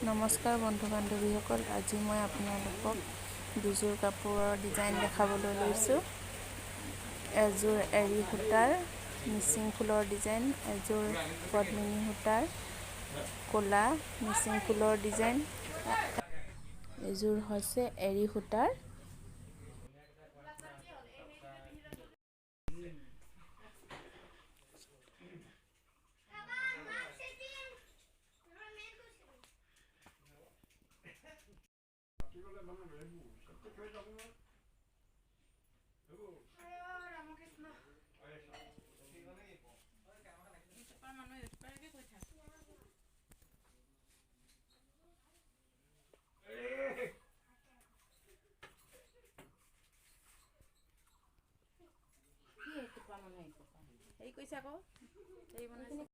নমস্কাৰ বন্ধু বান্ধৱীসকল, আজি মই আপোনালোকক দুযোৰ কাপোৰৰ ডিজাইন দেখাবলৈ লৈছোঁ। এযোৰ এৰী সূতাৰ মিচিং ফুলৰ ডিজাইন, এযোৰ পদ্মিনী সূতাৰ ক'লা মিচিং ফুলৰ ডিজাইন, এযোৰ হৈছে এৰী সূতাৰ হেৰি কৰিছে আকৌ হেৰি বনাইছে